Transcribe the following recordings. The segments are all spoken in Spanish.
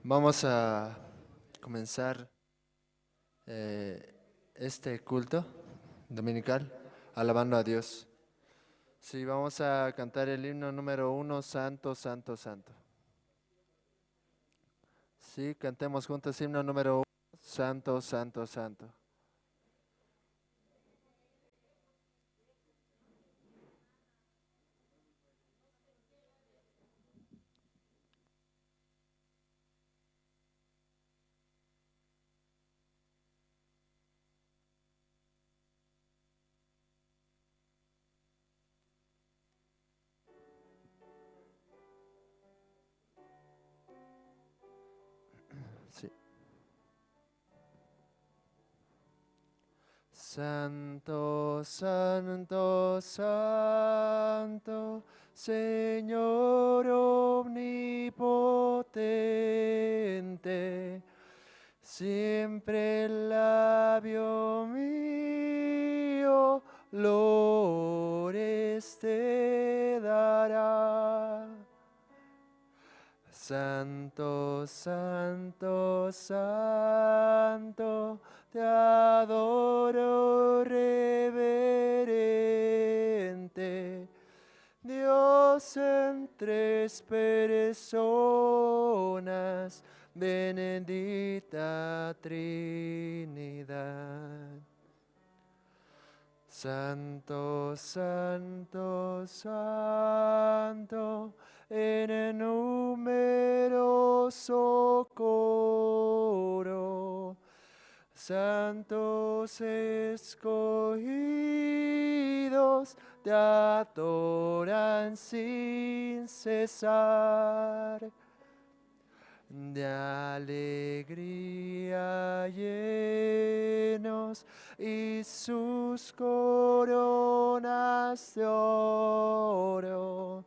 Vamos a comenzar este culto dominical alabando a Dios. Sí, vamos a cantar el himno número 1, Santo, Santo, Santo. Sí, cantemos juntos himno número 1, Santo, Santo, Santo. Sí. Santo, Santo, Santo, Señor omnipotente, siempre el labio mío lores te dará. Santo, Santo, Santo, te adoro reverente. Dios en tres personas, bendita Trinidad. Santo, Santo, Santo, en el numeroso coro, santos escogidos te adoran sin cesar. De alegría llenos y sus coronas de oro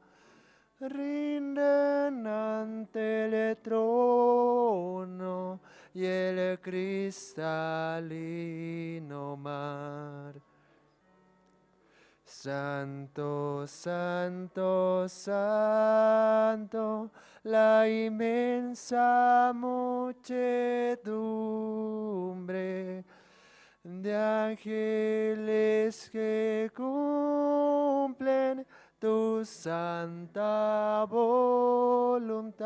rinden ante el trono y el cristalino mar. Santo, Santo, Santo, la inmensa muchedumbre de ángeles que cumplen tu santa voluntad.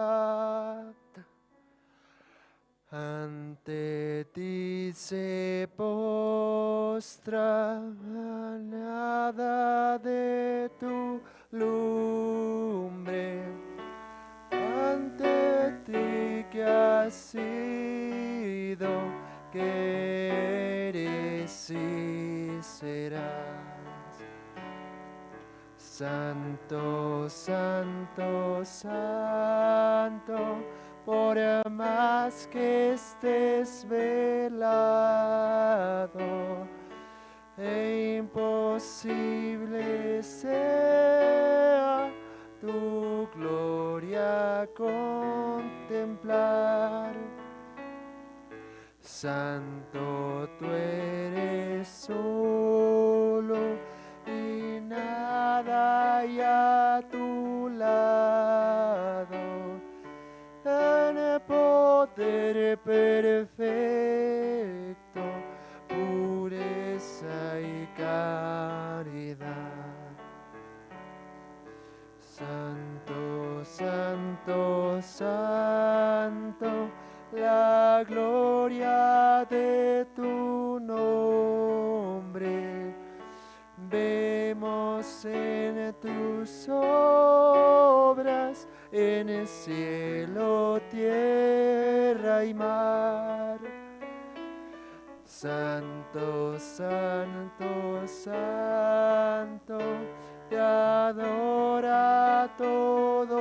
Ante ti se postra nada de tu lumbre, ante ti que has sido, que eres y serás. Santo, Santo, Santo, por más que estés velado, e imposible sea tu gloria contemplar. Santo, tú eres solo y nada hay a tu lado, en poder perfecto, pureza y caridad. Santo, Santo, Santo, la gloria de tu nombre vemos en tus obras, en el cielo, tierra y mar. Santo, Santo, Santo, te adora todo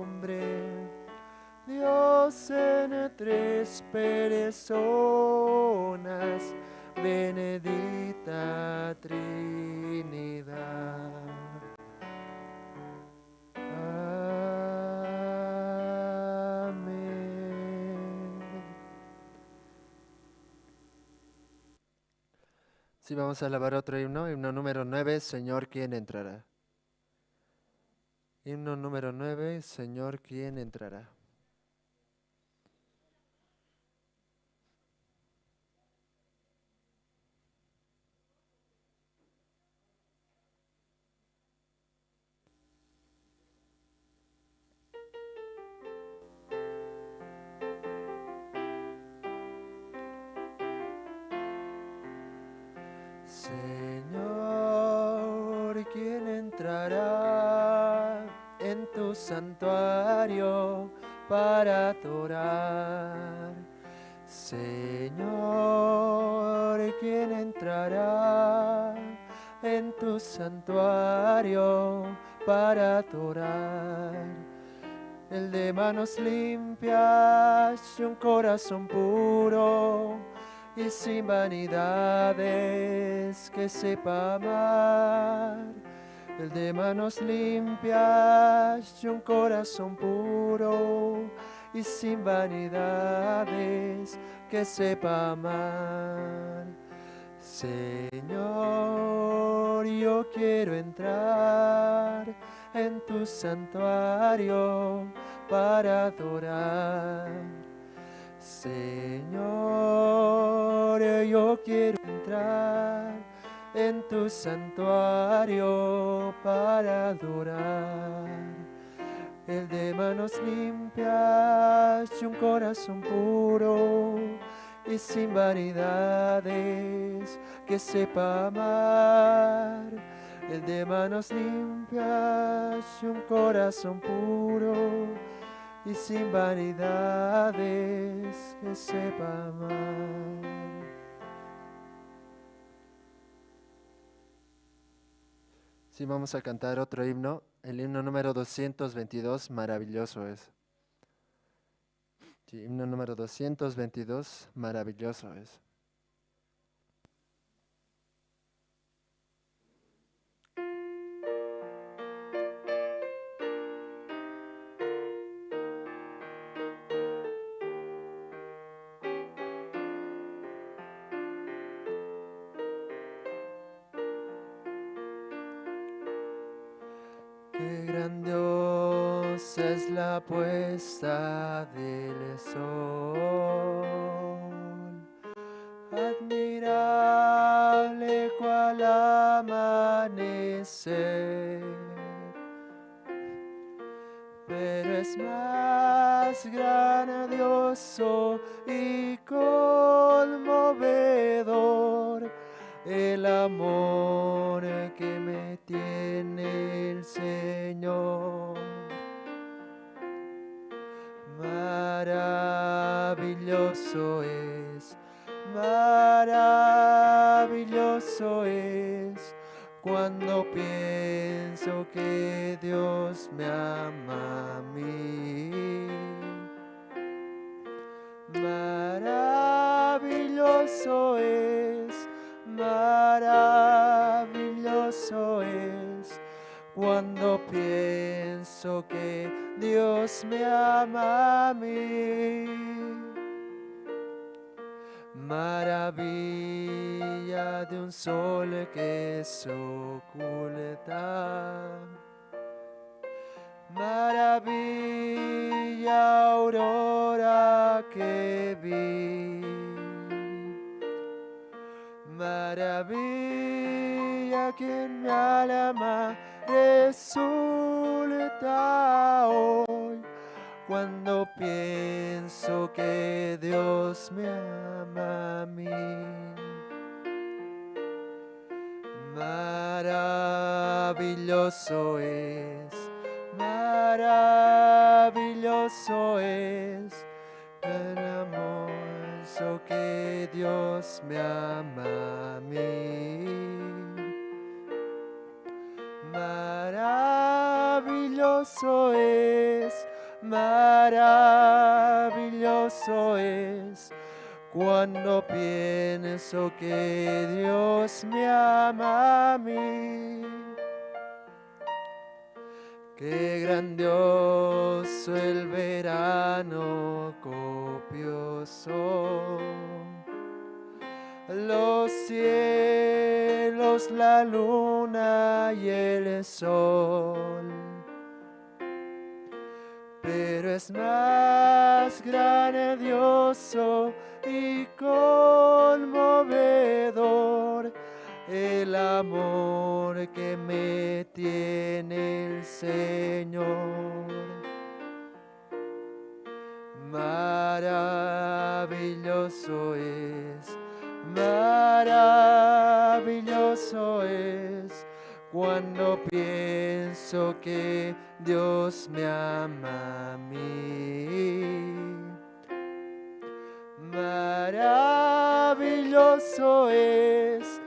hombre. Dios en tres personas, bendita Trinidad. Amén. Sí, vamos a alabar otro himno, himno número 9, Señor, ¿quién entrará? Himno número 9, Señor, ¿quién entrará? Señor, ¿quién entrará en tu santuario para adorar? Señor, ¿quién entrará en tu santuario para adorar? El de manos limpias y un corazón puro y sin vanidades, que sepa amar. El de manos limpias y un corazón puro y sin vanidades, que sepa amar. Señor, yo quiero entrar en tu santuario para adorar. Señor, yo quiero entrar en tu santuario para adorar. El de manos limpias y un corazón puro y sin vanidades, que sepa amar. El de manos limpias y un corazón puro y sin vanidades, que sepa amar. Sí, vamos a cantar otro himno, el himno número 222, maravilloso es. Sí, himno número 222, maravilloso es. Qué grandiosa es la puesta del sol, admirable cual amanecer, pero es más grandioso y conmovedor el amor que me tiene el Señor. Maravilloso es cuando pienso que Dios me ama a mí. Maravilloso es cuando pienso que Dios me ama a mí. Maravilla de un sol que se oculta, maravilla aurora que vi, maravilla que en mi alma resulta hoy, cuando pienso que Dios me ama a mí. Maravilloso es el amor que Dios me ama a mí. Maravilloso es cuando pienso que Dios me ama a mí. Qué grandioso el verano copioso, los cielos, la luna y el sol. Pero es más grandioso y conmovedor el amor que me tiene el Señor. Maravilloso es maravilloso es cuando pienso que Dios me ama a mí. Maravilloso es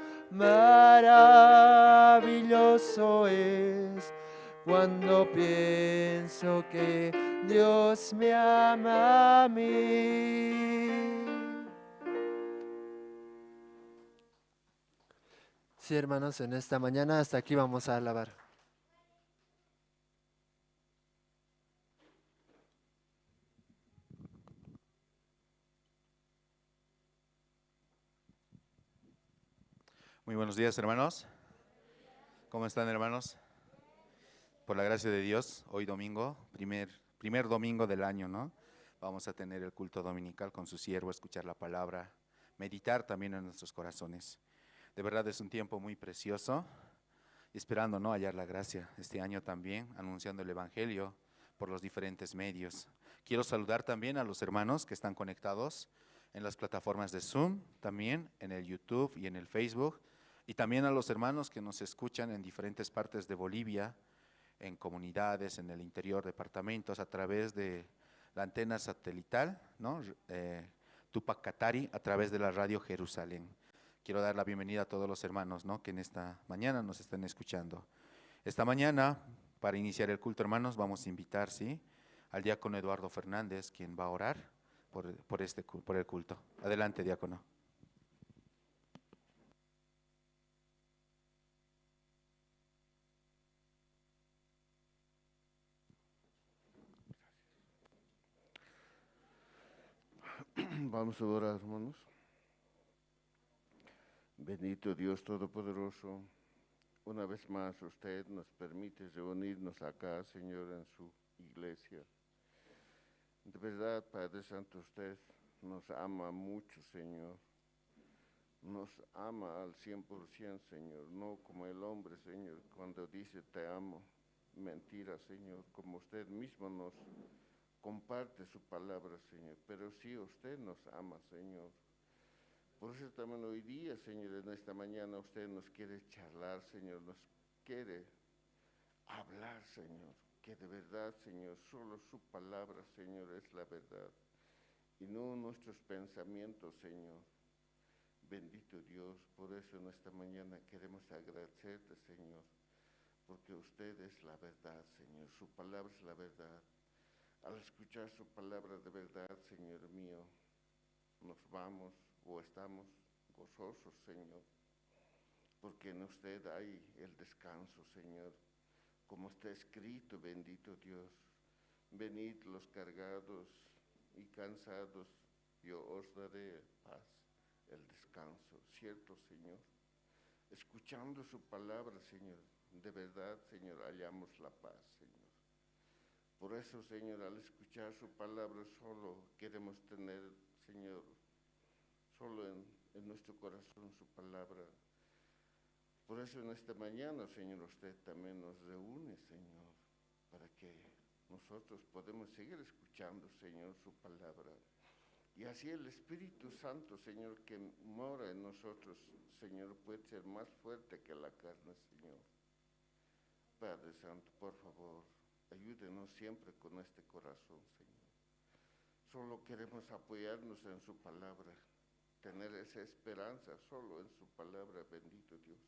cuando pienso que Dios me ama a mí. Sí, hermanos, en esta mañana hasta aquí vamos a alabar. Muy buenos días, hermanos. ¿Cómo están, hermanos? Por la gracia de Dios, hoy domingo, primer domingo del año, ¿no? Vamos a tener el culto dominical con su siervo, escuchar la palabra, meditar también en nuestros corazones. De verdad es un tiempo muy precioso, esperando, ¿no?, hallar la gracia este año también, anunciando el Evangelio por los diferentes medios. Quiero saludar también a los hermanos que están conectados en las plataformas de Zoom, también en el YouTube y en el Facebook, y también a los hermanos que nos escuchan en diferentes partes de Bolivia, en comunidades, en el interior, departamentos, a través de la antena satelital, ¿no? Tupac Katari, a través de la radio Jerusalén. Quiero dar la bienvenida a todos los hermanos, ¿no?, que en esta mañana nos están escuchando. Esta mañana, para iniciar el culto, hermanos, vamos a invitar, ¿sí?, al diácono Eduardo Fernández, quien va a orar por el culto. Adelante, diácono. Vamos a orar, hermanos. Bendito Dios Todopoderoso, una vez más usted nos permite reunirnos acá, Señor, en su iglesia. De verdad, Padre Santo, usted nos ama mucho, Señor. Nos ama al 100%, Señor, no como el hombre, Señor, cuando dice te amo. Mentira, Señor, como usted mismo nos comparte su palabra, Señor, pero sí usted nos ama, Señor. Por eso también hoy día, Señor, en esta mañana usted nos quiere charlar, Señor, nos quiere hablar, Señor, que de verdad, Señor, solo su palabra, Señor, es la verdad, y no nuestros pensamientos, Señor. Bendito Dios, por eso en esta mañana queremos agradecerte, Señor, porque usted es la verdad, Señor, su palabra es la verdad. Al escuchar su palabra de verdad, Señor mío, nos vamos o estamos gozosos, Señor, porque en usted hay el descanso, Señor, como está escrito, bendito Dios. Venid los cargados y cansados, yo os daré paz, el descanso, ¿cierto, Señor? Escuchando su palabra, Señor, de verdad, Señor, hallamos la paz, Señor. Por eso, Señor, al escuchar su palabra solo queremos tener, Señor, solo en nuestro corazón su palabra. Por eso en esta mañana, Señor, usted también nos reúne, Señor, para que nosotros podamos seguir escuchando, Señor, su palabra. Y así el Espíritu Santo, Señor, que mora en nosotros, Señor, puede ser más fuerte que la carne, Señor. Padre Santo, por favor, ayúdenos siempre con este corazón, Señor. Solo queremos apoyarnos en su palabra, tener esa esperanza solo en su palabra, bendito Dios,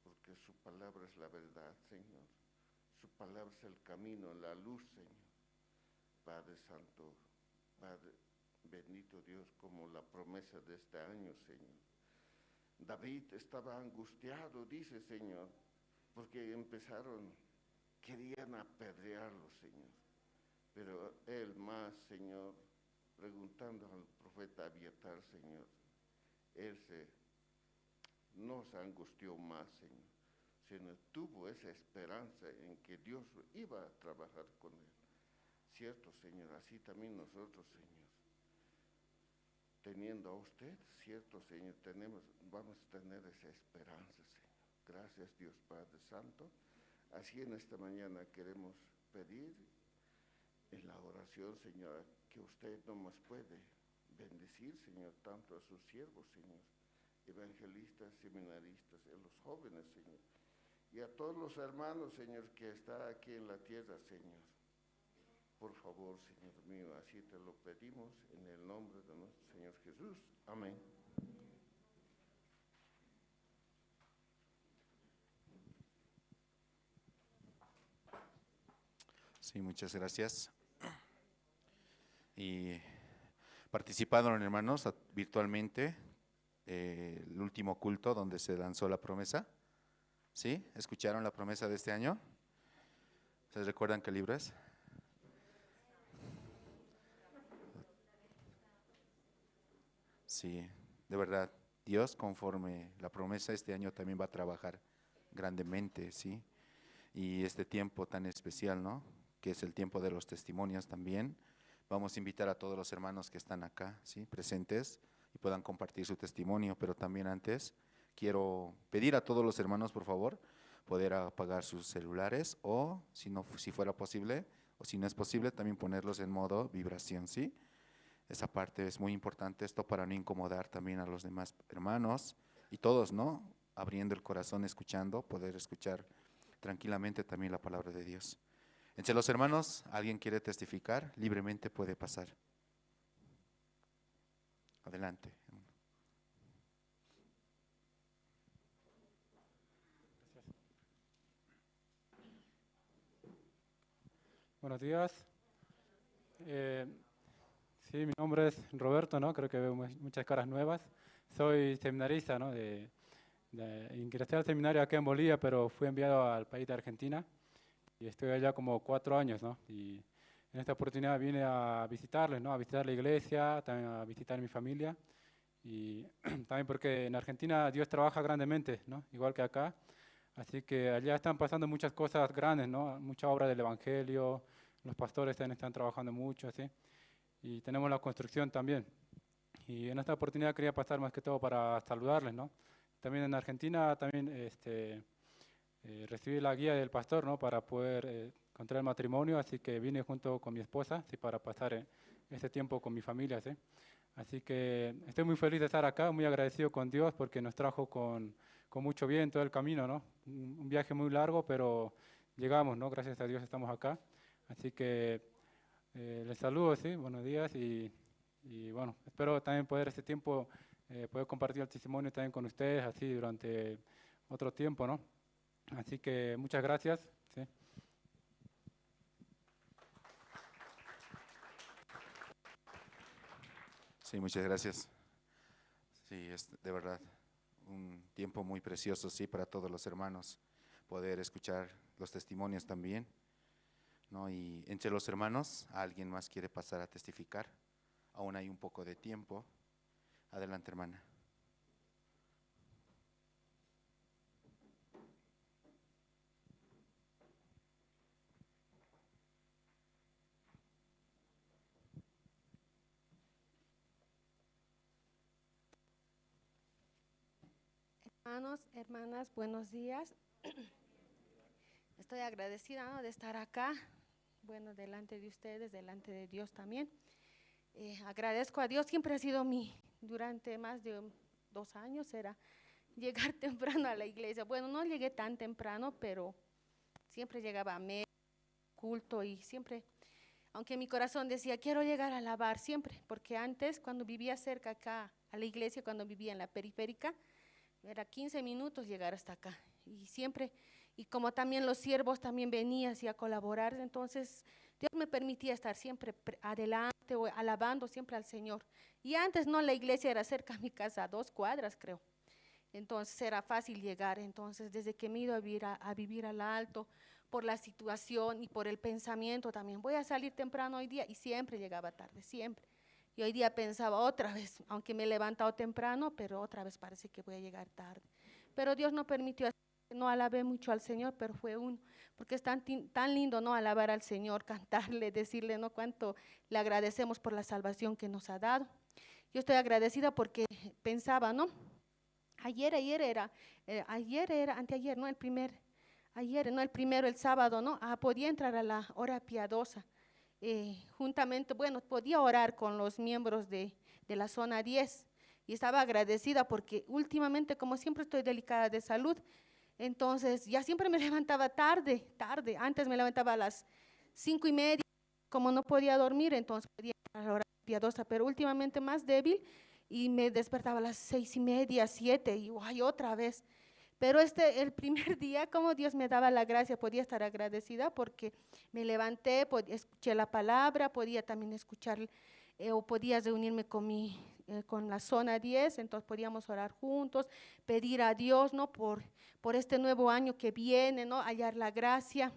porque su palabra es la verdad, Señor. Su palabra es el camino, la luz, Señor. Padre Santo, Padre bendito Dios, como la promesa de este año, Señor. David estaba angustiado, dice, Señor, porque querían apedrearlo, Señor. Pero él más, Señor, preguntando al profeta Abiatar, Señor, él no se angustió más, Señor, sino tuvo esa esperanza en que Dios iba a trabajar con él. Cierto, Señor, así también nosotros, Señor, teniendo a usted, cierto, Señor, vamos a tener esa esperanza, Señor. Gracias, Dios Padre Santo. Así en esta mañana queremos pedir en la oración, Señor, que usted no más puede bendecir, Señor, tanto a sus siervos, Señor, evangelistas, seminaristas, a los jóvenes, Señor, y a todos los hermanos, Señor, que están aquí en la tierra, Señor. Por favor, Señor mío, así te lo pedimos en el nombre de nuestro Señor Jesús. Amén. Sí, muchas gracias. Y participaron, hermanos, virtualmente el último culto donde se lanzó la promesa. ¿Sí? ¿Escucharon la promesa de este año? ¿Se recuerdan qué libro es? Sí, de verdad, Dios conforme la promesa este año también va a trabajar grandemente, ¿sí? Y este tiempo tan especial, ¿no? Que es el tiempo de los testimonios también. Vamos a invitar a todos los hermanos que están acá, ¿sí? Presentes y puedan compartir su testimonio, pero también antes quiero pedir a todos los hermanos, por favor, poder apagar sus celulares o, si fuera posible, o si no es posible, también ponerlos en modo vibración, ¿sí? Esa parte es muy importante, esto para no incomodar también a los demás hermanos y todos, ¿no? Abriendo el corazón, escuchando, poder escuchar tranquilamente también la palabra de Dios. Entre los hermanos, ¿alguien quiere testificar? Libremente puede pasar. Adelante. Buenos días. Sí, mi nombre es Roberto, ¿no? Creo que veo muchas caras nuevas. Soy seminarista, ¿no? Ingresé al seminario acá en Bolivia, pero fui enviado al país de Argentina y estoy allá como 4 años, ¿no? Y en esta oportunidad vine a visitarles, ¿no? A visitar la iglesia, también a visitar mi familia y también porque en Argentina Dios trabaja grandemente, ¿no? Igual que acá. Así que allá están pasando muchas cosas grandes, ¿no? Mucha obra del Evangelio, los pastores también están trabajando mucho, ¿sí? Y tenemos la construcción también. Y en esta oportunidad quería pasar más que todo para saludarles, ¿no? También en Argentina también recibí la guía del pastor, ¿no? Para poder contraer matrimonio, así que vine junto con mi esposa, ¿sí? Para pasar este tiempo con mi familia, ¿sí? Así que estoy muy feliz de estar acá, muy agradecido con Dios porque nos trajo con mucho bien todo el camino, ¿no? Un viaje muy largo, pero llegamos, ¿no? Gracias a Dios estamos acá. Así que les saludo, ¿sí? Buenos días y bueno, espero también poder este tiempo, poder compartir el testimonio también con ustedes, así durante otro tiempo, ¿no? Así que muchas gracias, ¿sí? Sí, muchas gracias. Sí, es de verdad un tiempo muy precioso, sí, para todos los hermanos, poder escuchar los testimonios también, ¿no? Y entre los hermanos, ¿alguien más quiere pasar a testificar? Aún hay un poco de tiempo. Adelante, hermana. Hermanos, hermanas, buenos días. Estoy agradecida, ¿no? De estar acá, bueno, delante de ustedes, delante de Dios también. Agradezco a Dios, siempre ha sido durante más de 2 años, era llegar temprano a la iglesia. Bueno, no llegué tan temprano, pero siempre llegaba a medio culto y siempre, aunque mi corazón decía, quiero llegar a alabar siempre, porque antes, cuando vivía cerca acá a la iglesia, cuando vivía en la periférica, era 15 minutos llegar hasta acá y siempre, y como también los siervos también venían así a colaborar, entonces Dios me permitía estar siempre adelante o alabando siempre al Señor. Y antes no, la iglesia era cerca a mi casa, a 2 cuadras creo, entonces era fácil llegar. Entonces desde que me he ido a vivir al Alto, por la situación y por el pensamiento también, voy a salir temprano hoy día, y siempre llegaba tarde, siempre. Y hoy día pensaba otra vez, aunque me he levantado temprano, pero otra vez parece que voy a llegar tarde. Pero Dios no permitió, no alabé mucho al Señor, pero fue uno, porque es tan lindo, ¿no? Alabar al Señor, cantarle, decirle, ¿no? Cuánto le agradecemos por la salvación que nos ha dado. Yo estoy agradecida porque pensaba, ¿no? Ayer era, anteayer, ¿no? El primero, el sábado, ¿no? Podía entrar a la hora piadosa. Juntamente, bueno, podía orar con los miembros de la zona 10 y estaba agradecida porque últimamente, como siempre estoy delicada de salud, entonces ya siempre me levantaba tarde, antes me levantaba a las 5:30, como no podía dormir, entonces podía ir a la hora piadosa, pero últimamente más débil y me despertaba a las 6:30, 7 y ay, otra vez. Pero el primer día, como Dios me daba la gracia, podía estar agradecida porque me levanté, escuché la palabra, podía también escuchar o podía reunirme con la zona 10, entonces podíamos orar juntos, pedir a Dios, ¿no? Por este nuevo año que viene, ¿no? Hallar la gracia,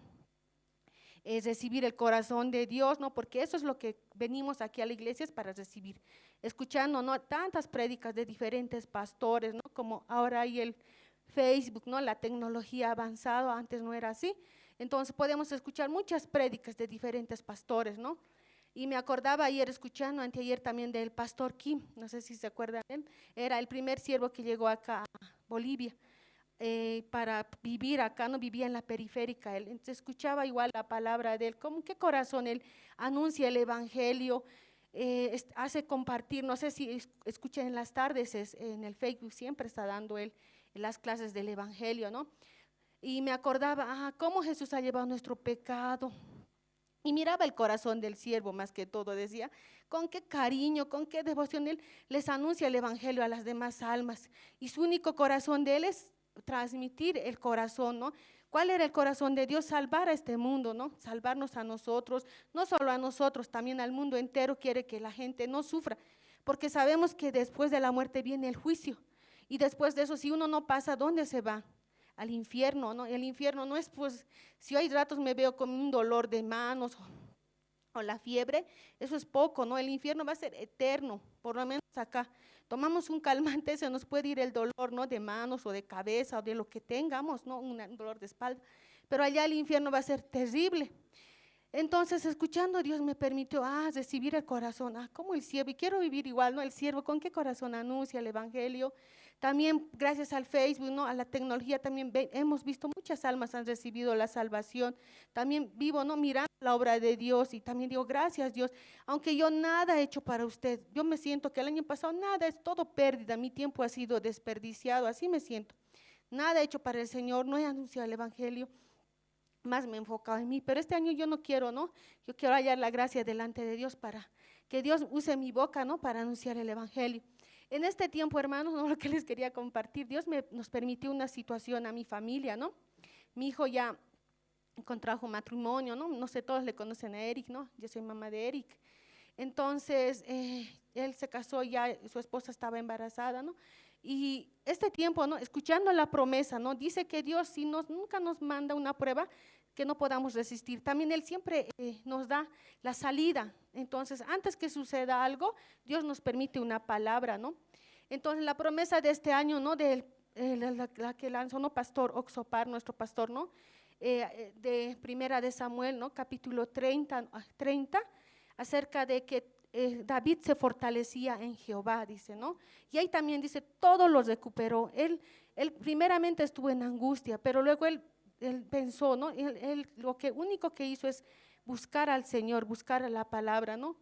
recibir el corazón de Dios, ¿no? Porque eso es lo que venimos aquí a la iglesia, es para recibir, escuchando, ¿no? Tantas prédicas de diferentes pastores, ¿no? Como ahora hay el Facebook, ¿no? La tecnología ha avanzado, antes no era así, entonces podemos escuchar muchas prédicas de diferentes pastores, ¿no? Y me acordaba ayer escuchando, anteayer también del pastor Kim, no sé si se acuerdan de él, era el primer siervo que llegó acá a Bolivia para vivir acá, no vivía en la periférica, él entonces escuchaba igual la palabra de él, con qué corazón él anuncia el evangelio, hace compartir, no sé si escuchan en las tardes, en el Facebook siempre está dando él las clases del evangelio, ¿no? Y me acordaba, cómo Jesús ha llevado nuestro pecado. Y miraba el corazón del siervo más que todo, decía, con qué cariño, con qué devoción él les anuncia el evangelio a las demás almas. Y su único corazón de él es transmitir el corazón, ¿no? ¿Cuál era el corazón de Dios? Salvar a este mundo, ¿no? Salvarnos a nosotros, no solo a nosotros, también al mundo entero. Quiere que la gente no sufra, porque sabemos que después de la muerte viene el juicio. Y después de eso, si uno no pasa, ¿dónde se va? Al infierno, ¿no? El infierno no es, pues, si hay ratos me veo con un dolor de manos o la fiebre, eso es poco, ¿no? El infierno va a ser eterno, por lo menos acá. Tomamos un calmante, se nos puede ir el dolor, ¿no? De manos o de cabeza o de lo que tengamos, ¿no? Un dolor de espalda, pero allá el infierno va a ser terrible. Entonces, escuchando, Dios me permitió recibir el corazón, como el siervo, y quiero vivir igual, ¿no? El siervo, ¿con qué corazón anuncia el evangelio? También gracias al Facebook, ¿no? A la tecnología también hemos visto muchas almas han recibido la salvación. También vivo, ¿no? Mirando la obra de Dios y también digo, gracias Dios, aunque yo nada he hecho para usted, yo me siento que el año pasado nada, es todo pérdida, mi tiempo ha sido desperdiciado, así me siento. Nada he hecho para el Señor, no he anunciado el evangelio, más me he enfocado en mí, pero este año yo no quiero, ¿no? Yo quiero hallar la gracia delante de Dios para que Dios use mi boca, ¿no? Para anunciar el evangelio. En este tiempo, hermanos, ¿no? Lo que les quería compartir, Dios nos permitió una situación a mi familia, ¿no? Mi hijo ya contrajo matrimonio, ¿no? No sé, todos le conocen a Eric, ¿no? Yo soy mamá de Eric. Entonces, él se casó ya, su esposa estaba embarazada, ¿no? Y este tiempo, ¿no? Escuchando la promesa, ¿no? Dice que Dios si nunca nos manda una prueba que no podamos resistir. También Él siempre nos da la salida. Entonces, antes que suceda algo, Dios nos permite una palabra, ¿no? Entonces, la promesa de este año, ¿no? La que lanzó, ¿no? Pastor Oxopar, nuestro pastor, ¿no? De Primera de Samuel, ¿no? Capítulo 30, acerca de que David se fortalecía en Jehová, dice, ¿no? Y ahí también dice, todo lo recuperó. Él primeramente estuvo en angustia, pero luego él pensó, ¿no? Él lo único que hizo es buscar al Señor, buscar la palabra, ¿no?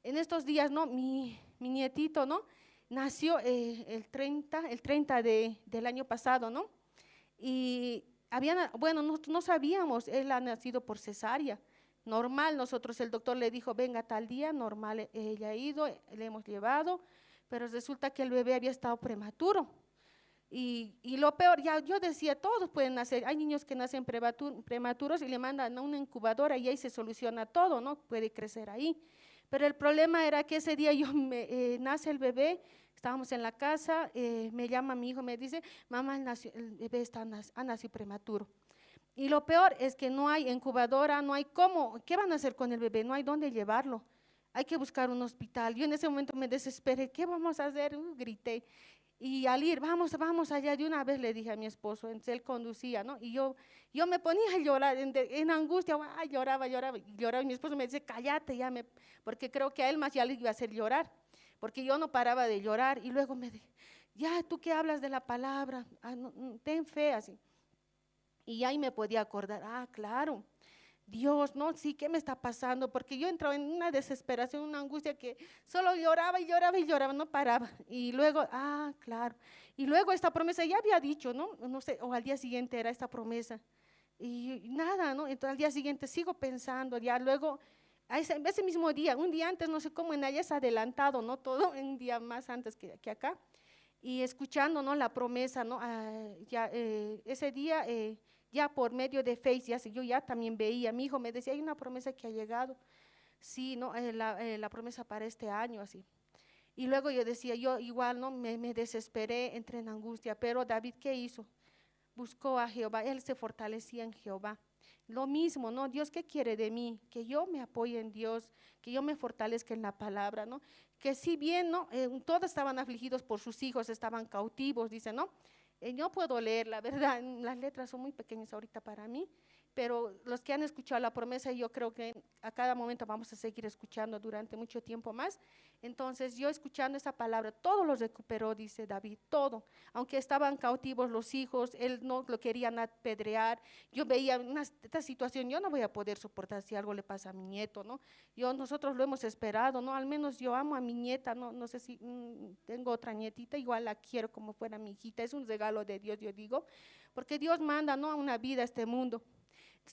En estos días, ¿no? Mi nietito, ¿no? Nació el 30 del año pasado, ¿no? Y bueno, no sabíamos, él ha nacido por cesárea. Normal, nosotros el doctor le dijo, venga tal día, normal, ella ha ido, le hemos llevado, pero resulta que el bebé había estado prematuro. Y lo peor, ya yo decía, todos pueden nacer, hay niños que nacen prematuros y le mandan a una incubadora y ahí se soluciona todo, ¿no? Puede crecer ahí. Pero el problema era que ese día nace el bebé, estábamos en la casa, me llama mi hijo, me dice, mamá, el bebé ha nacido prematuro. Y lo peor es que no hay incubadora, no hay cómo, ¿qué van a hacer con el bebé? No hay dónde llevarlo, hay que buscar un hospital. Yo en ese momento me desesperé, ¿qué vamos a hacer? Grité. Y al ir, vamos allá, de una vez le dije a mi esposo, entonces él conducía, ¿no? Y yo me ponía a llorar, en angustia, lloraba, y mi esposo me dice, cállate ya, porque creo que a él más ya le iba a hacer llorar, porque yo no paraba de llorar, y luego me dijo, ya, tú que hablas de la palabra, no, ten fe, así. Y ahí me podía acordar, claro, Dios, ¿no? Sí, ¿qué me está pasando? Porque yo entraba en una desesperación, una angustia que solo lloraba y lloraba y lloraba, no paraba. Y luego, claro. Y luego esta promesa ya había dicho, ¿no? No sé, o al día siguiente era esta promesa. Y nada, ¿no? Entonces al día siguiente sigo pensando, ya luego, ese mismo día, un día antes, no sé cómo en allá es adelantado, ¿no? Todo un día más antes que acá. Y escuchando, ¿no? La promesa, ¿no? Ese día, ya por medio de Face, yo ya también veía, mi hijo me decía, hay una promesa que ha llegado, sí, ¿no? La promesa para este año, así. Y luego yo decía, yo igual, ¿no? Me desesperé, entré en angustia, pero David, ¿qué hizo? Buscó a Jehová, él se fortalecía en Jehová. Lo mismo, ¿no? Dios, ¿qué quiere de mí? Que yo me apoye en Dios, que yo me fortalezca en la palabra, ¿no? Que si bien, ¿no? Todos estaban afligidos por sus hijos, estaban cautivos, dice, ¿no? Yo puedo leer, la verdad, las letras son muy pequeñas ahorita para mí, pero los que han escuchado la promesa, yo creo que a cada momento vamos a seguir escuchando durante mucho tiempo más. Entonces, yo escuchando esa palabra, todo lo recuperó, dice David, todo. Aunque estaban cautivos los hijos, él no lo querían apedrear. Yo veía esta situación, yo no voy a poder soportar si algo le pasa a mi nieto, ¿no? Nosotros lo hemos esperado, ¿no? Al menos yo amo a mi nieta, no sé si tengo otra nietita, igual la quiero como fuera mi hijita, es un regalo de Dios, yo digo, porque Dios manda, ¿no? Una vida a este mundo.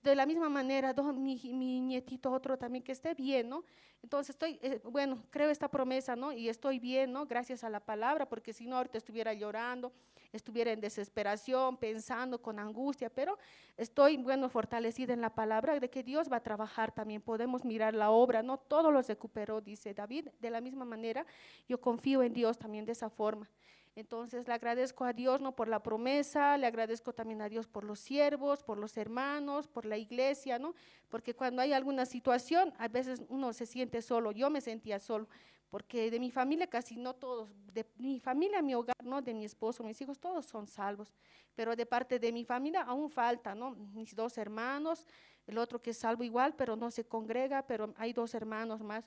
De la misma manera, mi nietito otro también que esté bien, ¿no? Entonces bueno, creo esta promesa, ¿no? Y estoy bien, ¿no? Gracias a la palabra, porque si no ahorita estuviera llorando, estuviera en desesperación, pensando con angustia, pero estoy, bueno, fortalecida en la palabra de que Dios va a trabajar también. Podemos mirar la obra, ¿no? Todo lo recuperó, dice David. De la misma manera, yo confío en Dios también de esa forma. Entonces le agradezco a Dios, ¿no? Por la promesa, le agradezco también a Dios por los siervos, por los hermanos, por la iglesia, ¿no? Porque cuando hay alguna situación, a veces uno se siente solo, yo me sentía solo, porque de mi familia casi no todos, de mi familia, mi hogar, ¿no? De mi esposo, mis hijos, todos son salvos, pero de parte de mi familia aún falta, ¿no? Mis dos hermanos, el otro que es salvo igual, pero no se congrega, pero hay dos hermanos más.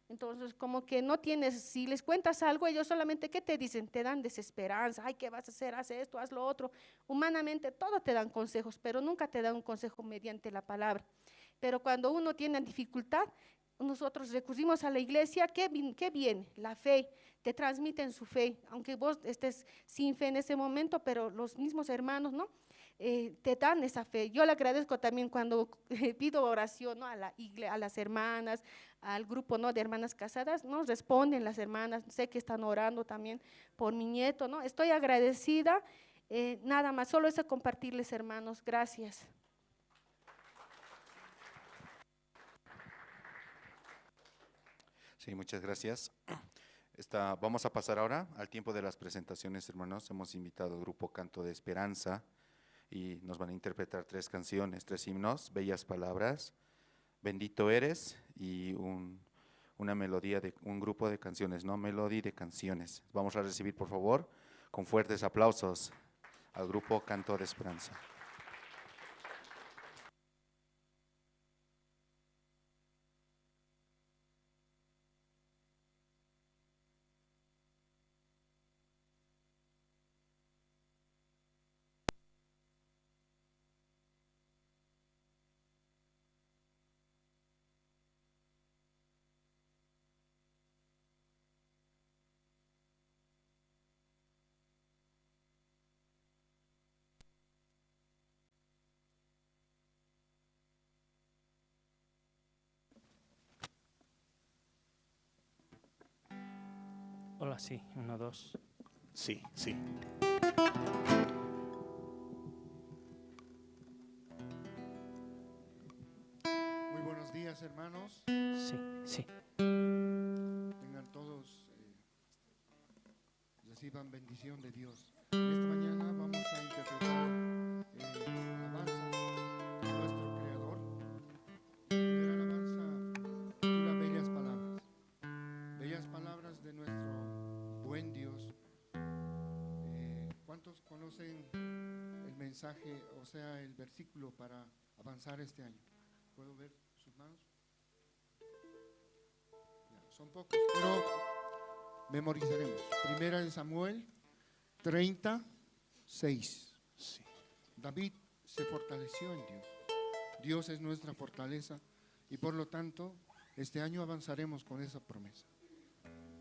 Entonces, como que no tienes, si les cuentas algo, ellos solamente, ¿qué te dicen? Te dan desesperanza, ay, ¿qué vas a hacer? Haz esto, haz lo otro. Humanamente, todo te dan consejos, pero nunca te dan un consejo mediante la palabra. Pero cuando uno tiene dificultad, nosotros recurrimos a la iglesia, ¿qué viene? La fe, te transmiten su fe, aunque vos estés sin fe en ese momento, pero los mismos hermanos, ¿no? Te dan esa fe. Yo le agradezco también cuando pido oración, ¿no? A las hermanas, al grupo, ¿no? De hermanas casadas, ¿no? Responden las hermanas, sé que están orando también por mi nieto, ¿no? Estoy agradecida, nada más, solo eso compartirles, hermanos, gracias. Sí, muchas gracias. Vamos a pasar ahora al tiempo de las presentaciones, hermanos. Hemos invitado al grupo Canto de Esperanza y nos van a interpretar 3 canciones, 3 himnos, Bellas Palabras, Bendito Eres y una melodía de un grupo de canciones, ¿no? Melodía de canciones. Vamos a recibir, por favor, con fuertes aplausos al grupo Canto de Esperanza. Hola, sí, 1, 2. Sí, sí. Muy buenos días, hermanos. Sí, sí. Tengan todos, reciban bendición de Dios. Esta mañana vamos a interpretar alabanzas a nuestro Creador. Primera alabanza titula Bellas Palabras. Bellas palabras de nuestro buen Dios. ¿Cuántos conocen el mensaje, o sea, el versículo para avanzar este año? ¿Puedo ver sus manos? Ya, son pocos, pero memorizaremos. Primera de Samuel 36. Sí. David se fortaleció en Dios. Dios es nuestra fortaleza y por lo tanto este año avanzaremos con esa promesa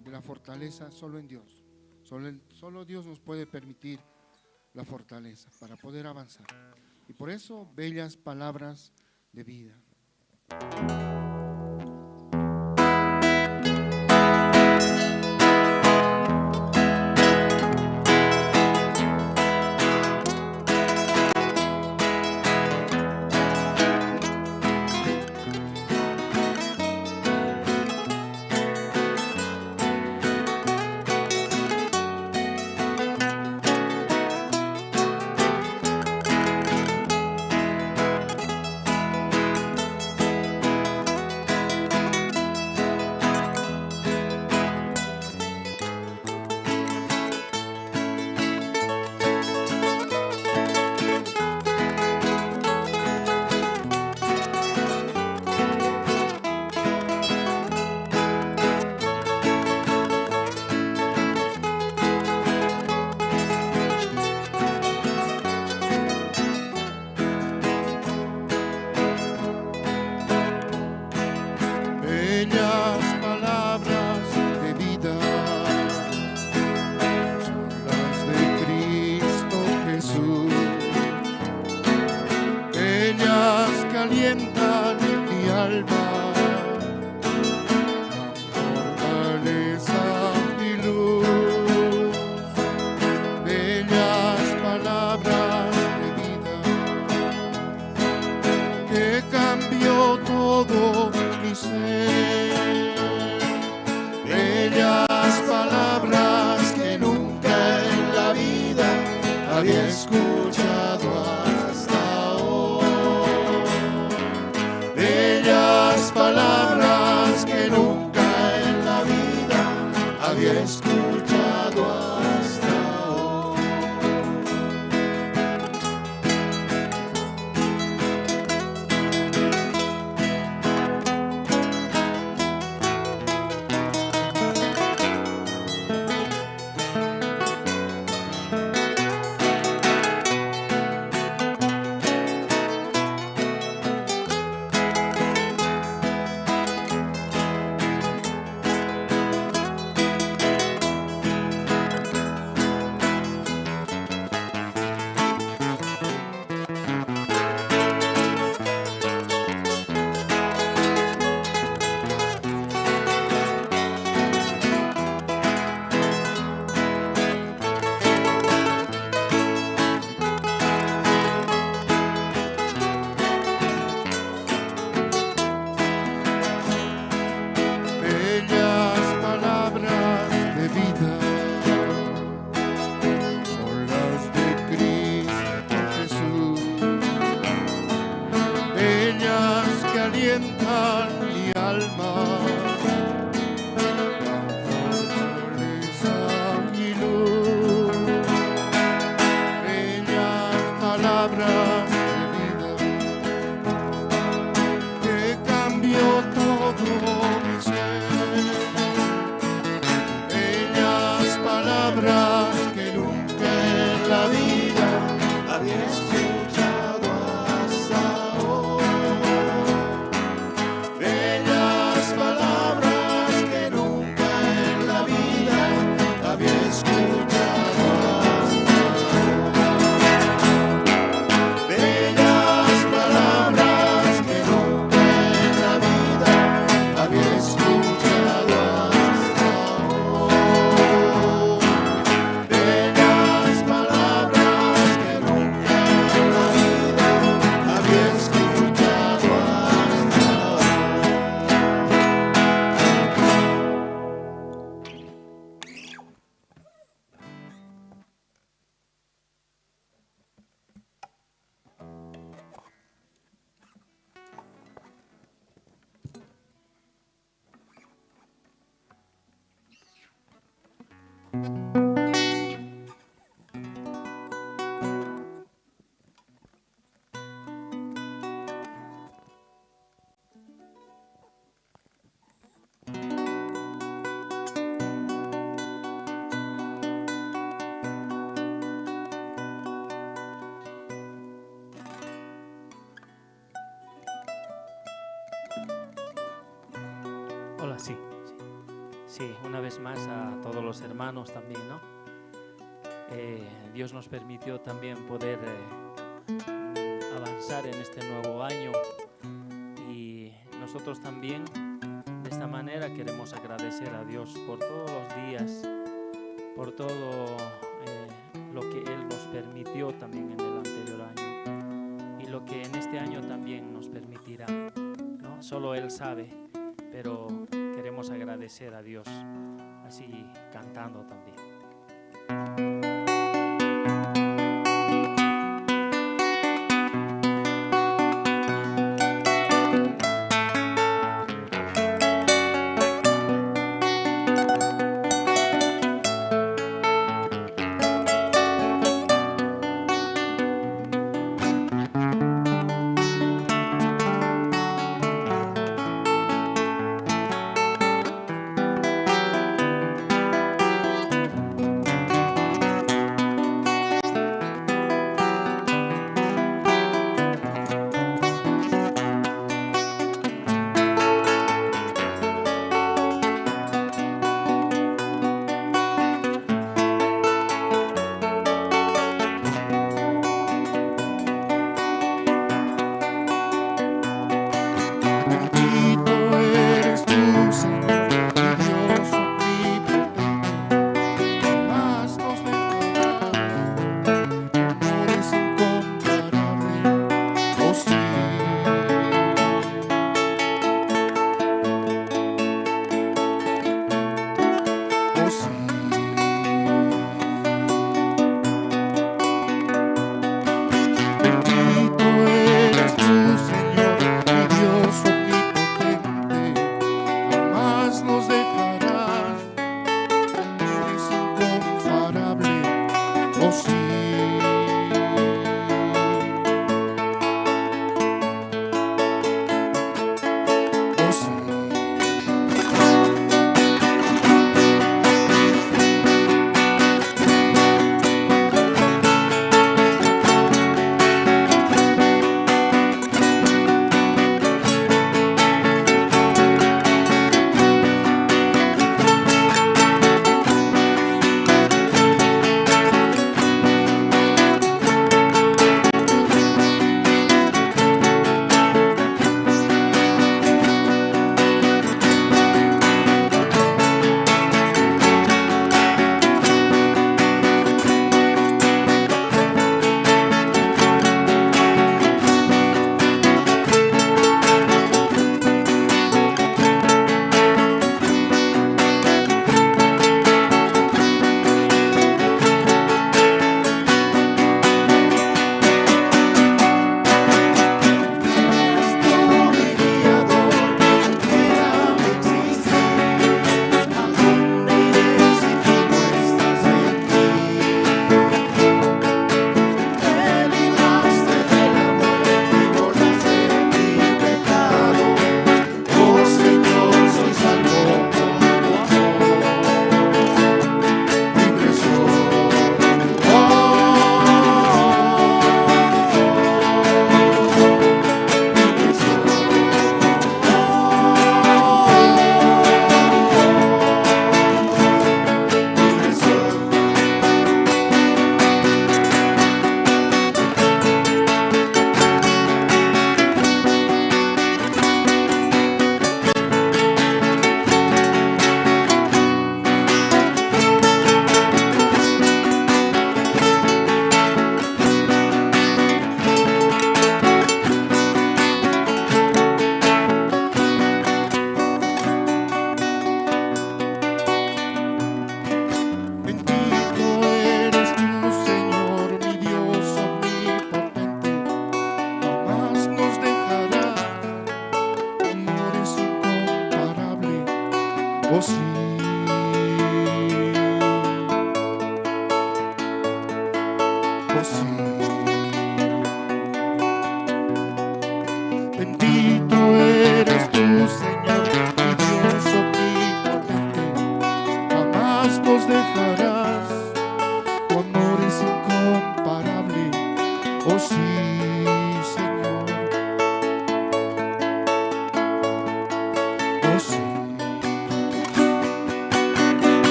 de la fortaleza solo en Dios. Solo Dios nos puede permitir la fortaleza para poder avanzar. Y por eso, bellas palabras de vida. Bellas palabras de vida son las de Cristo Jesús, bellas que alientan mi alma, fortaleza y luz. Bellas palabras de vida que cambió todo mi ser. Bellas palabras que nunca en la vida había escuchado hasta hoy. Bellas palabras que nunca en la vida había escuchado hasta hoy. Bellas palabras de vida son las de Cristo Jesús, bellas que alientan mi alma, fortaleza y luz. Bellas palabras de vida que cambió todo mi ser. Bellas palabras que nunca en la vida había escuchado hasta hoy. Bellas palabras que nunca en la vida había escuchado hasta hoy. Bellas palabras que nunca en la vida había escuchado hasta hoy. Bellas palabras que nunca en la vida había escuchado hasta hoy. Hola, sí, sí. Sí, una vez más a todos los hermanos también, ¿no? Dios nos permitió también poder avanzar en este nuevo año y nosotros también de esta manera queremos agradecer a Dios por todos los días, por todo lo que Él nos permitió también en el anterior año y lo que en este año también nos permitirá, ¿no? Solo Él sabe, pero queremos agradecer a Dios, así cantando también.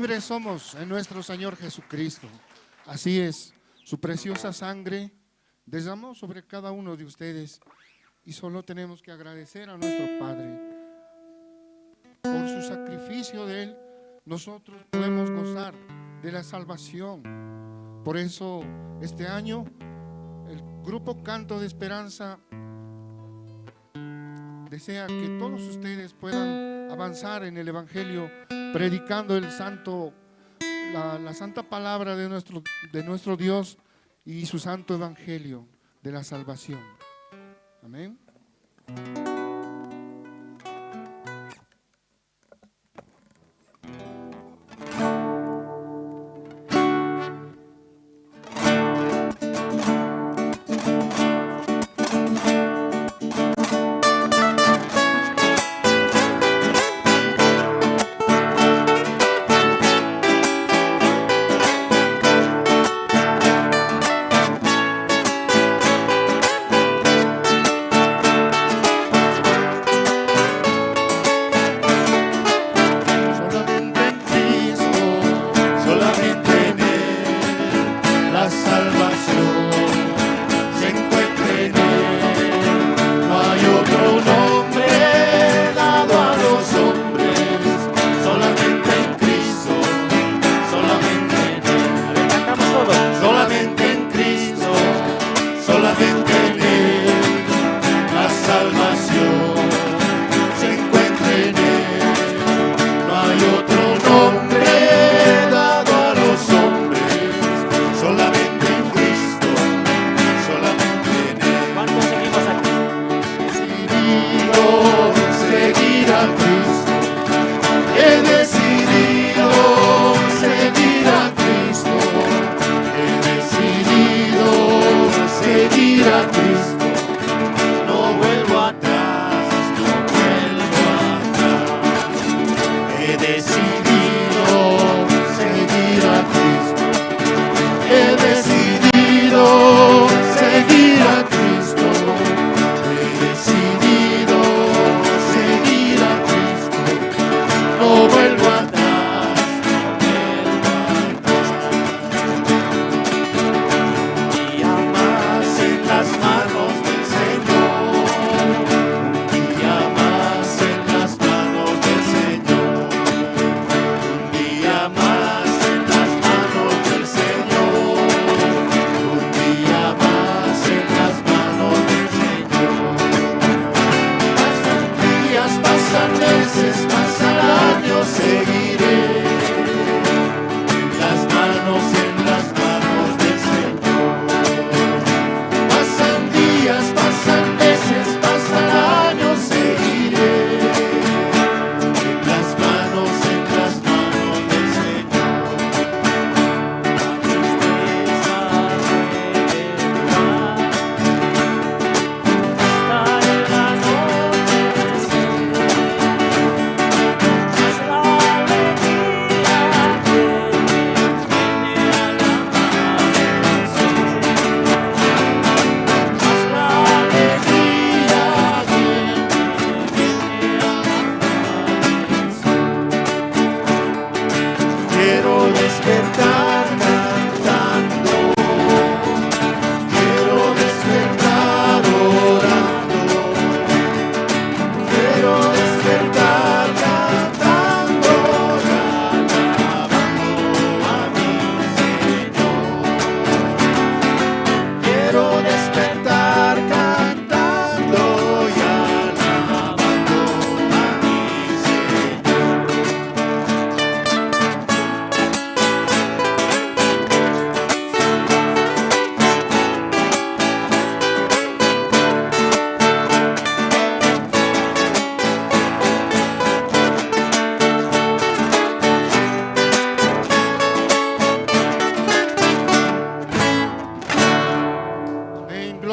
libres somos en nuestro Señor Jesucristo. Así es, su preciosa sangre derramó sobre cada uno de ustedes y solo tenemos que agradecer a nuestro Padre por su sacrificio de Él. Nosotros podemos gozar de la salvación. Por eso este año el grupo Canto de Esperanza desea que todos ustedes puedan avanzar en el Evangelio, predicando la santa palabra de nuestro Dios y su santo Evangelio de la salvación. Amén.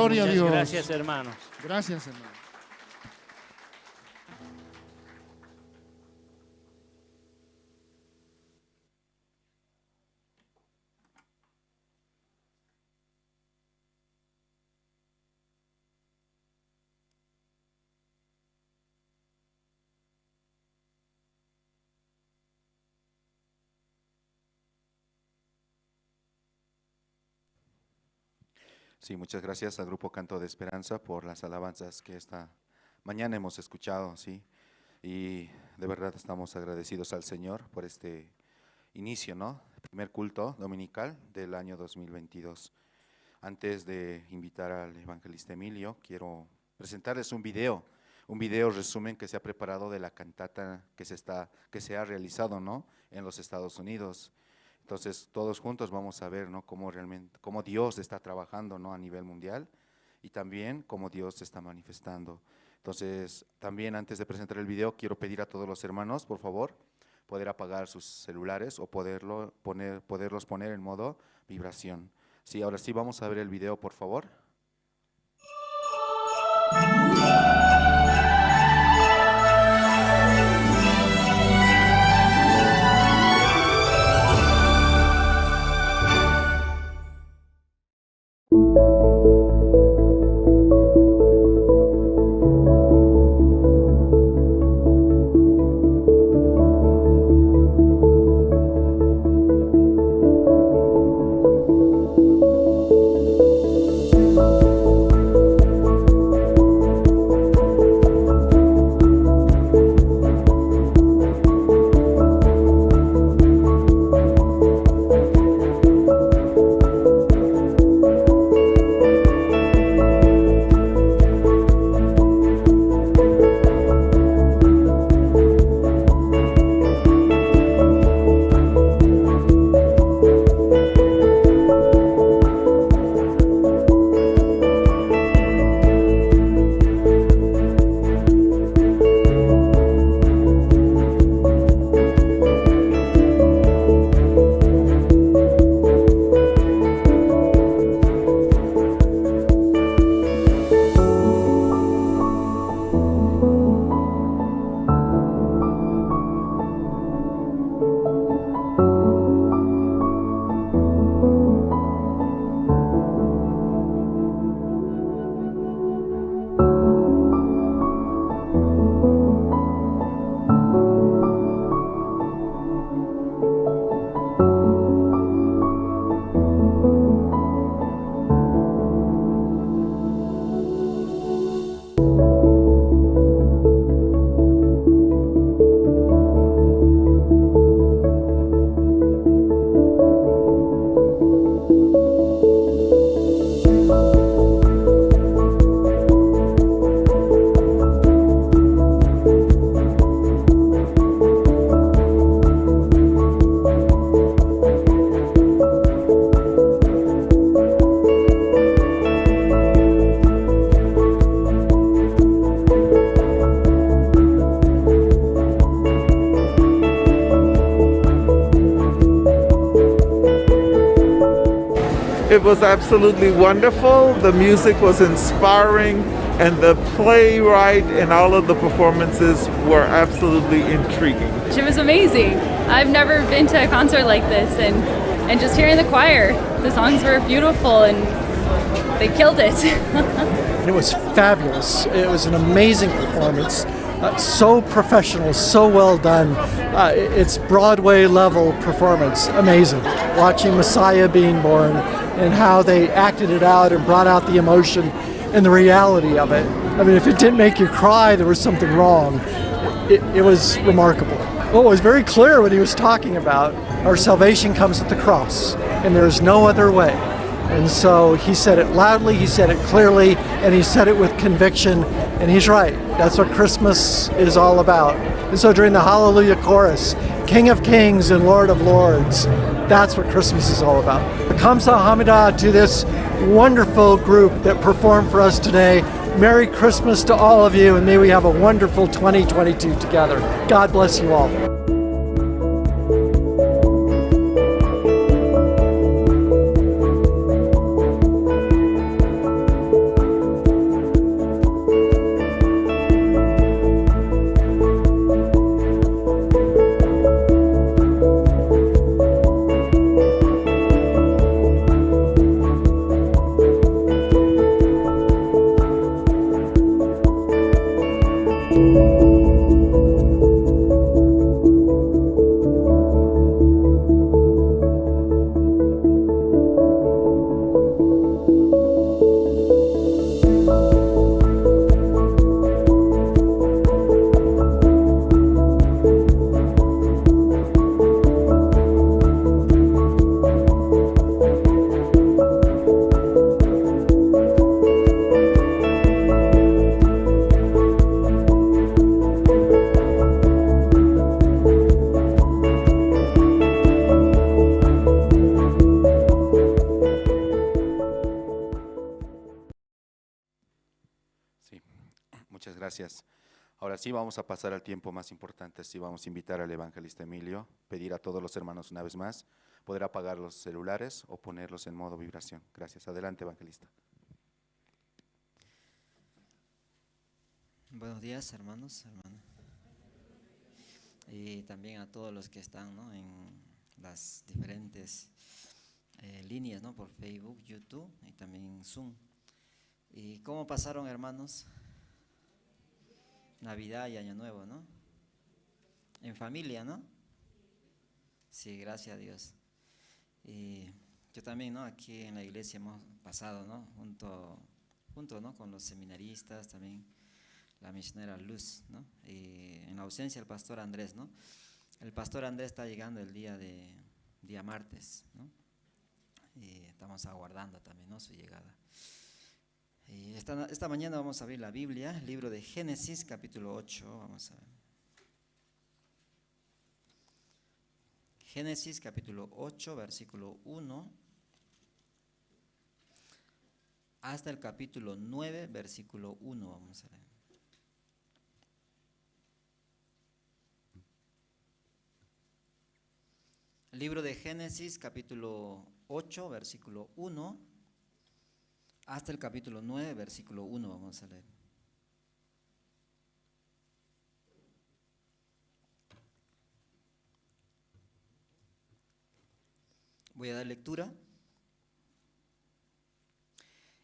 Gloria a Dios. Gracias, hermanos. Gracias, hermano. Sí, muchas gracias al Grupo Canto de Esperanza por las alabanzas que esta mañana hemos escuchado, sí. Y de verdad estamos agradecidos al Señor por este inicio, ¿no? El primer culto dominical del año 2022. Antes de invitar al evangelista Emilio, quiero presentarles un video resumen que se ha preparado de la cantata que se ha realizado, ¿no? En los Estados Unidos. Entonces, todos juntos vamos a ver, ¿no? Cómo Dios está trabajando, ¿no? A nivel mundial y también cómo Dios se está manifestando. Entonces, también antes de presentar el video, quiero pedir a todos los hermanos, por favor, poder apagar sus celulares o poderlos poner en modo vibración. Sí, ahora sí, vamos a ver el video, por favor. It was absolutely wonderful. The music was inspiring, and the playwright and all of the performances were absolutely intriguing. It was amazing. I've never been to a concert like this, and just hearing the choir, the songs were beautiful and they killed it. It was fabulous. It was an amazing performance. So professional, so well done. It's Broadway level performance. Amazing. Watching Messiah being born and how they acted it out and brought out the emotion and the reality of it. I mean, if it didn't make you cry, there was something wrong. It was remarkable. What was very clear what he was talking about, our salvation comes at the cross, and there's no other way. And so he said it loudly, he said it clearly, and he said it with conviction, and he's right. That's what Christmas is all about. And so during the Hallelujah chorus, King of Kings and Lord of Lords, that's what Christmas is all about. Kamsa Hamida to this wonderful group that performed for us today. Merry Christmas to all of you, and may we have a wonderful 2022 together. God bless you all. Muchas gracias. Ahora sí vamos a pasar al tiempo más importante. Sí vamos a invitar al evangelista Emilio, pedir a todos los hermanos una vez más, poder apagar los celulares o ponerlos en modo vibración. Gracias. Adelante, evangelista. Buenos días, hermanos, hermanas. Y también a todos los que están, ¿no?, en las diferentes líneas, ¿no?, por Facebook, YouTube y también Zoom. ¿Y cómo pasaron, hermanos? Navidad y Año Nuevo, ¿no? En familia, ¿no? Sí, gracias a Dios. Y yo también, ¿no?, aquí en la iglesia hemos pasado, ¿no?, junto, ¿no?, con los seminaristas, también la misionera Luz, ¿no? Y en la ausencia del pastor Andrés, ¿no? El pastor Andrés está llegando el día martes, ¿no? Y estamos aguardando también, ¿no?, su llegada. Y esta mañana vamos a abrir la Biblia, libro de Génesis, capítulo 8, vamos a ver. Génesis, capítulo 8, versículo 1, hasta el capítulo 9, versículo 1, vamos a ver. Libro de Génesis, capítulo 8, versículo 1, hasta el capítulo 9, versículo 1, vamos a leer. Voy a dar lectura.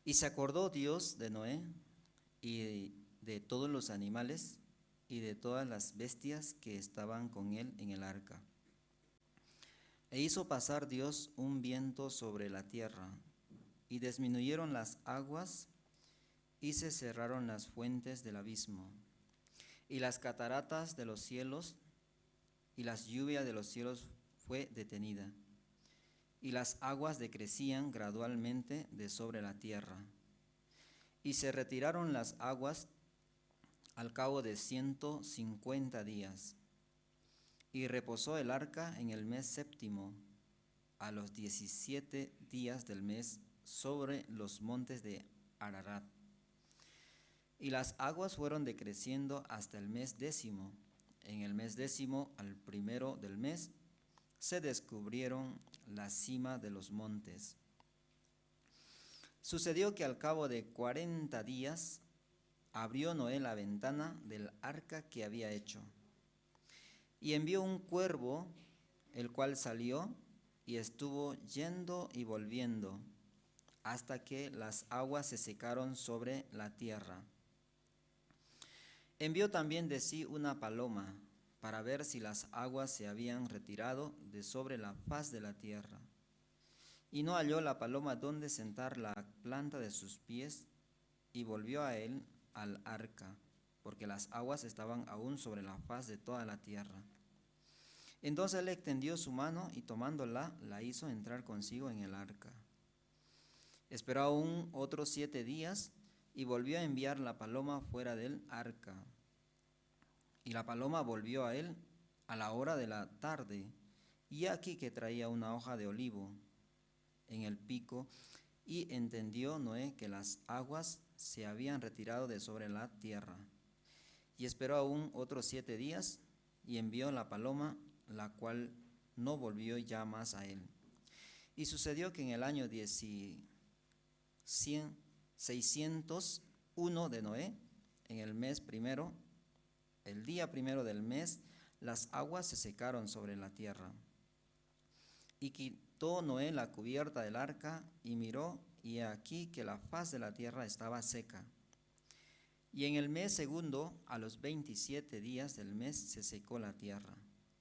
Y se acordó Dios de Noé y de todos los animales y de todas las bestias que estaban con él en el arca. E hizo pasar Dios un viento sobre la tierra, y disminuyeron las aguas, y se cerraron las fuentes del abismo, y las cataratas de los cielos, y las lluvias de los cielos fue detenida, y las aguas decrecían gradualmente de sobre la tierra. Y se retiraron las aguas al cabo de 150 días. Y reposó el arca en el mes séptimo, a los 17 días del mes, sobre los montes de Ararat. Y las aguas fueron decreciendo hasta el mes décimo. En el mes décimo, al primero del mes, se descubrieron la cima de los montes. Sucedió que al cabo de 40 días, abrió Noé la ventana del arca que había hecho. Y envió un cuervo, el cual salió y estuvo yendo y volviendo, hasta que las aguas se secaron sobre la tierra. Envió también de sí una paloma, para ver si las aguas se habían retirado de sobre la faz de la tierra. Y no halló la paloma donde sentar la planta de sus pies, y volvió a él al arca, porque las aguas estaban aún sobre la faz de toda la tierra. Entonces él extendió su mano y tomándola, la hizo entrar consigo en el arca. Esperó aún otros 7 días y volvió a enviar la paloma fuera del arca. Y la paloma volvió a él a la hora de la tarde, y aquí que traía una hoja de olivo en el pico, y entendió Noé que las aguas se habían retirado de sobre la tierra. Y esperó aún otros 7 días, y envió la paloma, la cual no volvió ya más a él. Y sucedió que en el año 601 de Noé, en el mes primero, el día primero del mes, las aguas se secaron sobre la tierra. Y quitó Noé la cubierta del arca, y miró, y he aquí que la faz de la tierra estaba seca. Y en el mes segundo, a los 27 días del mes, se secó la tierra.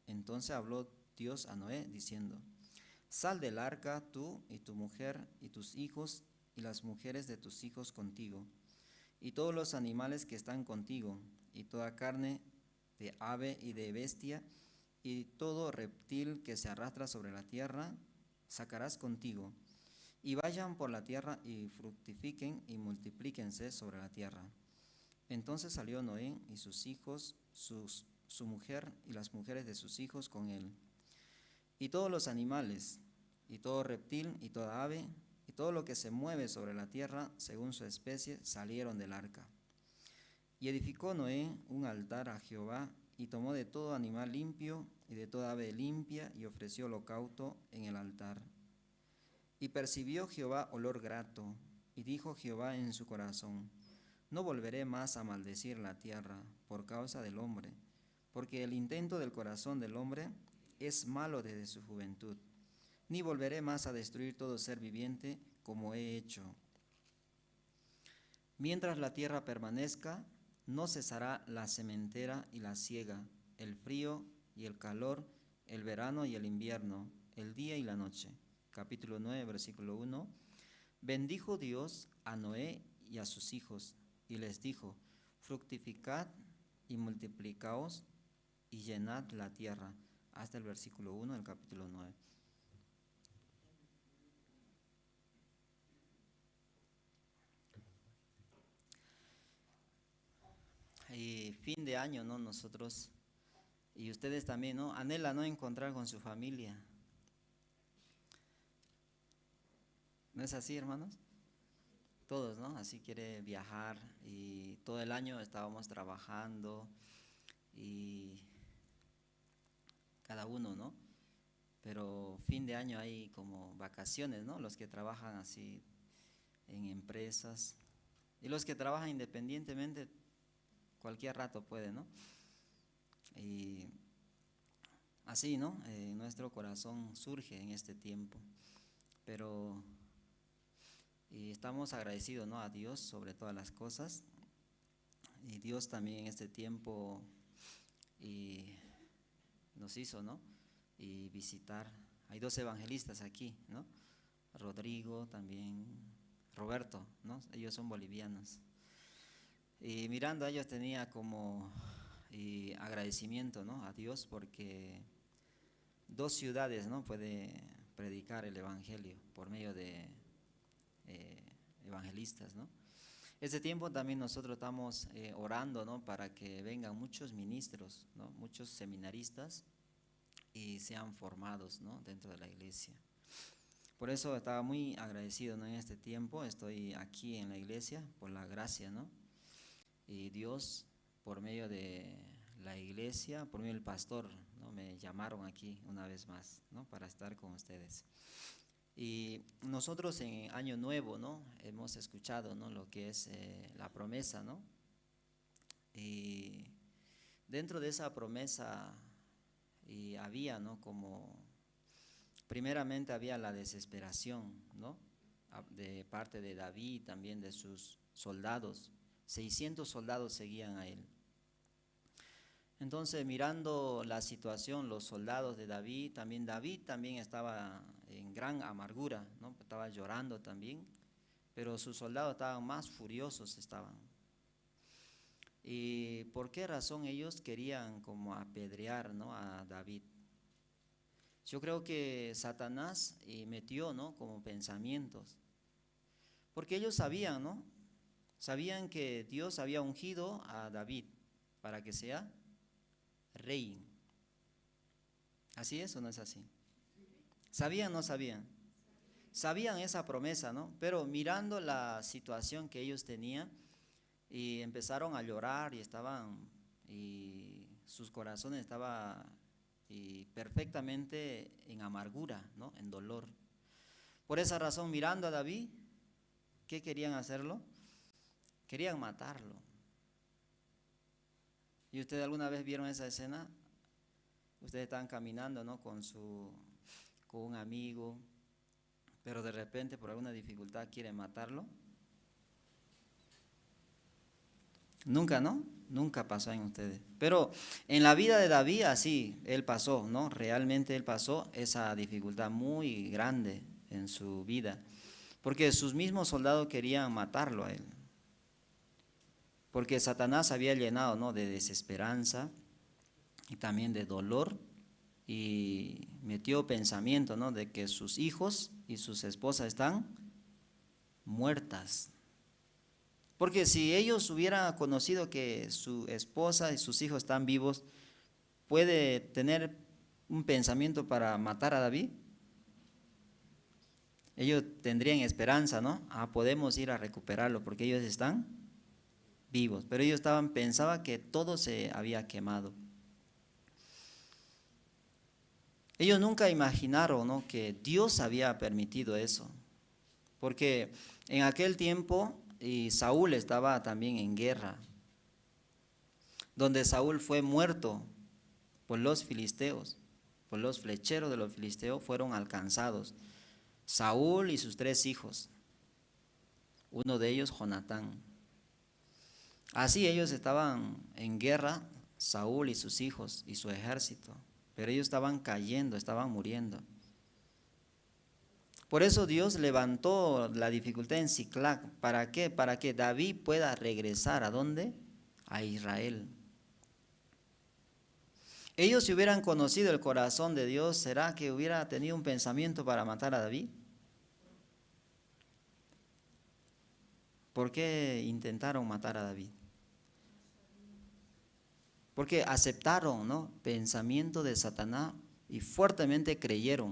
Entonces habló Dios a Noé, diciendo: Sal del arca, tú y tu mujer y tus hijos y las mujeres de tus hijos contigo, y todos los animales que están contigo, y toda carne de ave y de bestia, y todo reptil que se arrastra sobre la tierra, sacarás contigo, y vayan por la tierra y fructifiquen y multiplíquense sobre la tierra. Entonces salió Noé y sus hijos, su mujer y las mujeres de sus hijos con él, y todos los animales, y todo reptil, y toda ave, y todo lo que se mueve sobre la tierra según su especie, salieron del arca. Y edificó Noé un altar a Jehová, y tomó de todo animal limpio y de toda ave limpia, y ofreció holocausto en el altar. Y percibió Jehová olor grato, y dijo Jehová en su corazón: no volveré más a maldecir la tierra por causa del hombre, porque el intento del corazón del hombre es malo desde su juventud. Ni volveré más a destruir todo ser viviente como he hecho. Mientras la tierra permanezca, no cesará la sementera y la siega, el frío y el calor, el verano y el invierno, el día y la noche. Capítulo 9, versículo 1. Bendijo Dios a Noé y a sus hijos, y les dijo: fructificad y multiplicaos y llenad la tierra. Hasta el versículo 1 del capítulo 9. Y fin de año, ¿no? Nosotros, y ustedes también, ¿no? Anhela, ¿no?, encontrar con su familia. ¿No es así, hermanos? Todos, ¿no? Así quiere viajar, y todo el año estábamos trabajando y cada uno, ¿no? Pero fin de año hay como vacaciones, ¿no? Los que trabajan así en empresas y los que trabajan independientemente, cualquier rato puede, ¿no? Y así, ¿no? Nuestro corazón surge en este tiempo, pero y estamos agradecidos, ¿no?, a Dios sobre todas las cosas. Y Dios también en este tiempo nos hizo, ¿no?, y visitar. Hay 2 evangelistas aquí, ¿no? Rodrigo, también Roberto, ¿no? Ellos son bolivianos. Y mirando a ellos tenía como agradecimiento, ¿no?, a Dios, porque 2 ciudades, ¿no?, puede predicar el evangelio por medio de evangelistas, ¿no? Este tiempo también nosotros estamos orando, ¿no?, para que vengan muchos ministros, ¿no?, muchos seminaristas, y sean formados, ¿no?, dentro de la iglesia. Por eso estaba muy agradecido, ¿no?, en este tiempo. Estoy aquí en la iglesia por la gracia, ¿no? Y Dios, por medio de la iglesia, por medio del pastor, ¿no?, me llamaron aquí una vez más, ¿no?, para estar con ustedes. Y nosotros en Año Nuevo, ¿no?, hemos escuchado, ¿no?, lo que es la promesa, ¿no? Y dentro de esa promesa había, ¿no?, como primeramente había la desesperación, ¿no?, de parte de David, también de sus soldados. 600 soldados seguían a él. Entonces, mirando la situación, los soldados de David también estaba en gran amargura, ¿no?, estaba llorando también, pero sus soldados estaban más furiosos, estaban. ¿Y por qué razón ellos querían como apedrear, ¿no?, a David? Yo creo que Satanás metió, ¿no?, como pensamientos, porque ellos sabían, ¿no?, sabían que Dios había ungido a David para que sea rey. ¿Así es o no es así? ¿Sabían o no sabían? Sabían esa promesa, ¿no? Pero mirando la situación que ellos tenían, y empezaron a llorar y sus corazones estaban perfectamente en amargura, ¿no?, en dolor. Por esa razón, mirando a David, ¿qué querían hacerlo? Querían matarlo. ¿Y ustedes alguna vez vieron esa escena? Ustedes estaban caminando, ¿no?, con un amigo, pero de repente por alguna dificultad quieren matarlo. Nunca, ¿no? Nunca pasó en ustedes. Pero en la vida de David así, él pasó, ¿no? Realmente él pasó esa dificultad muy grande en su vida, porque sus mismos soldados querían matarlo a él. Porque Satanás había llenado, ¿no?, de desesperanza y también de dolor, y metió pensamiento, ¿no?, de que sus hijos y sus esposas están muertas. Porque si ellos hubieran conocido que su esposa y sus hijos están vivos, ¿puede tener un pensamiento para matar a David? Ellos tendrían esperanza, ¿no? Podemos ir a recuperarlo porque ellos están vivos, pero ellos pensaban que todo se había quemado. Ellos nunca imaginaron, ¿no?, que Dios había permitido eso, porque en aquel tiempo Saúl estaba también en guerra, donde Saúl fue muerto por los filisteos, por los flecheros de los filisteos fueron alcanzados. Saúl y sus 3 hijos, uno de ellos Jonatán. Así ellos estaban en guerra, Saúl y sus hijos y su ejército, pero ellos estaban cayendo, estaban muriendo. Por eso Dios levantó la dificultad en Siclag. ¿Para qué? Para que David pueda regresar, ¿a dónde? A Israel. Ellos, si hubieran conocido el corazón de Dios, ¿será que hubiera tenido un pensamiento para matar a David? ¿Por qué intentaron matar a David? Porque aceptaron, ¿no?, pensamiento de Satanás y fuertemente creyeron.